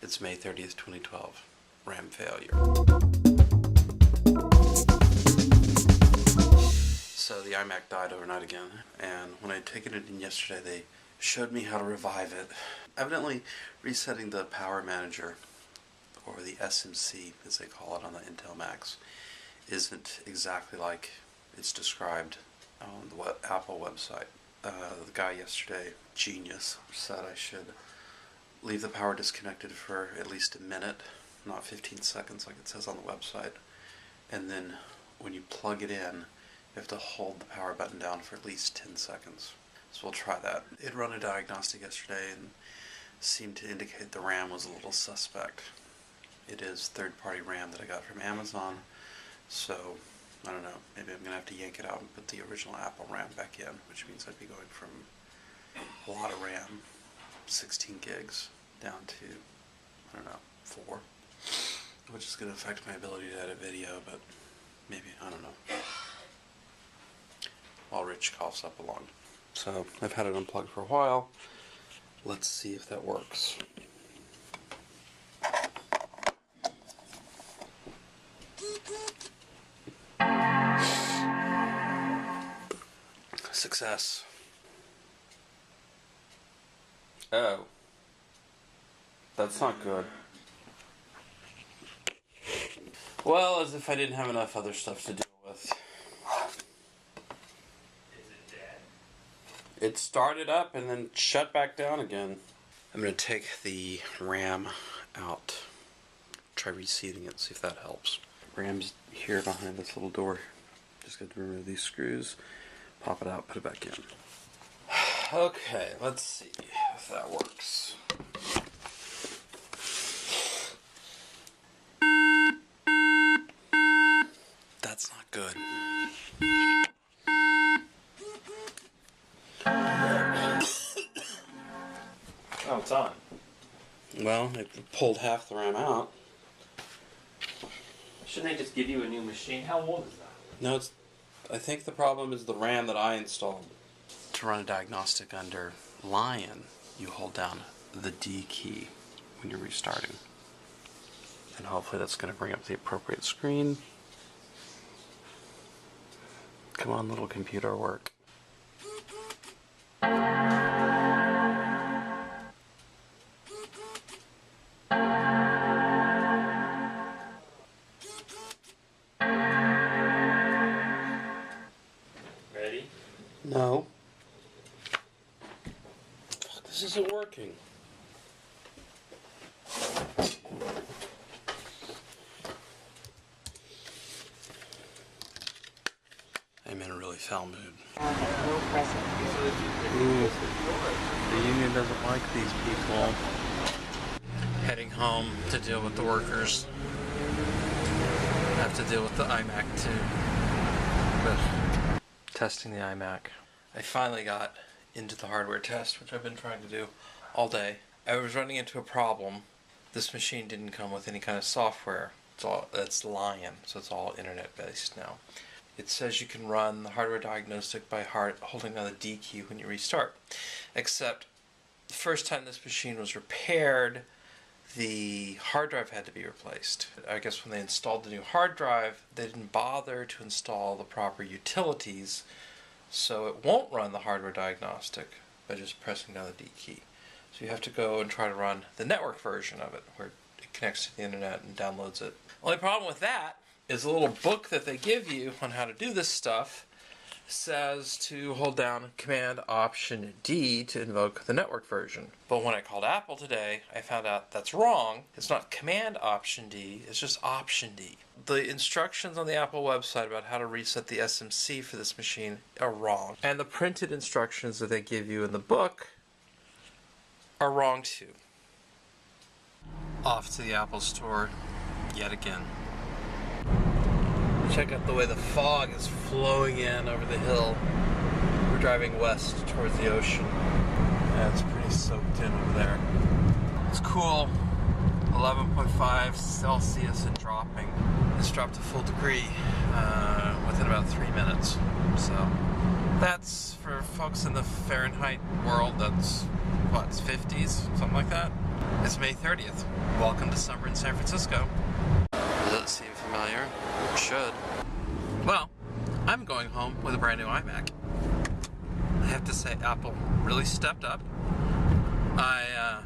It's May 30th, 2012. RAM failure. So the iMac died overnight again, and when I'd taken it in yesterday, they showed me how to revive it. Evidently, resetting the power manager, or the SMC as they call it on the Intel Macs, isn't exactly like it's described on the Apple website. The guy yesterday, genius, said I should leave the power disconnected for at least a minute, not 15 seconds like it says on the website, and then when you plug it in, you have to hold the power button down for at least 10 seconds. So we'll try that. It ran a diagnostic yesterday and seemed to indicate the RAM was a little suspect. It is third-party RAM that I got from Amazon, so I don't know, maybe I'm going to have to yank it out and put the original Apple RAM back in, which means I'd be going from a lot of RAM, 16 gigs, down to, I don't know, 4, which is going to affect my ability to edit video, but maybe, I don't know, while Rich coughs up along. So, I've had it unplugged for a while. Let's see if that works. Success. Oh. That's not good. Well, as if I didn't have enough other stuff to deal with. Is it dead? It started up and then shut back down again. I'm going to take the RAM out. Try reseating it, see if that helps. RAM's here behind this little door. Just got to remove these screws, pop it out, put it back in. Okay, let's see if that works. That's not good. Oh, it's on. Well, I pulled half the RAM out. Shouldn't they just give you a new machine? How old is that? No, I think the problem is the RAM that I installed. To run a diagnostic under Lion, you hold down the D key when you're restarting. And hopefully that's going to bring up the appropriate screen. Come on, little computer, work. Ready? No. Fuck, this isn't working. I'm in a really foul mood. The union doesn't like these people. Heading home to deal with the workers. Have to deal with the iMac too. But testing the iMac. I finally got into the hardware test, which I've been trying to do all day. I was running into a problem. This machine didn't come with any kind of software. It's Lion, so it's all internet based now. It says you can run the hardware diagnostic by holding down the D key when you restart. Except the first time this machine was repaired, the hard drive had to be replaced. I guess when they installed the new hard drive, they didn't bother to install the proper utilities, so it won't run the hardware diagnostic by just pressing down the D key. So you have to go and try to run the network version of it, where it connects to the internet and downloads it. Only problem with that is a little book that they give you on how to do this stuff says to hold down Command Option D to invoke the network version. But when I called Apple today, I found out that's wrong. It's not Command Option D, it's just Option D. The instructions on the Apple website about how to reset the SMC for this machine are wrong. And the printed instructions that they give you in the book are wrong too. Off to the Apple store yet again. Check out the way the fog is flowing in over the hill. We're driving west towards the ocean. Yeah, it's pretty soaked in over there. It's cool. 11.5 Celsius and dropping. It's dropped a full degree within about 3 minutes. So That's for folks in the Fahrenheit world, that's what, it's 50s, something like that. It's May 30th. Welcome to summer in San Francisco. Does it seem familiar? It should. Well, I'm going home with a brand new iMac. I have to say, Apple really stepped up. I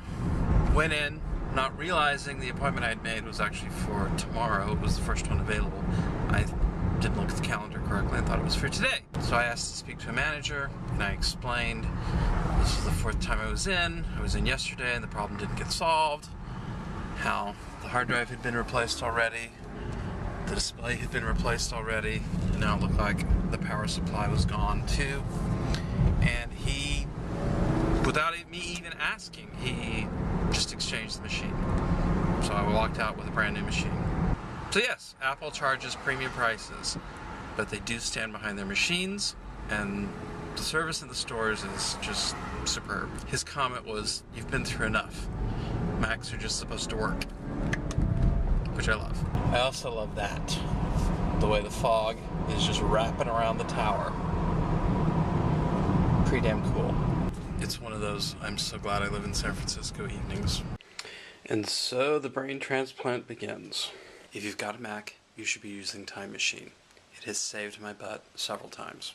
went in not realizing the appointment I had made was actually for tomorrow. It was the first one available. I didn't look at the calendar correctly. I thought it was for today. So I asked to speak to a manager, and I explained this was the fourth time I was in. I was in yesterday, and the problem didn't get solved. How the hard drive had been replaced already. The display had been replaced already, and now it looked like the power supply was gone too. And he, without me even asking, he just exchanged the machine. So I walked out with a brand new machine. So yes, Apple charges premium prices, but they do stand behind their machines, and the service in the stores is just superb. His comment was, "You've been through enough. Macs are just supposed to work," which I love. I also love that. The way the fog is just wrapping around the tower. Pretty damn cool. It's one of those I'm so glad I live in San Francisco evenings. And so the brain transplant begins. If you've got a Mac, you should be using Time Machine. It has saved my butt several times.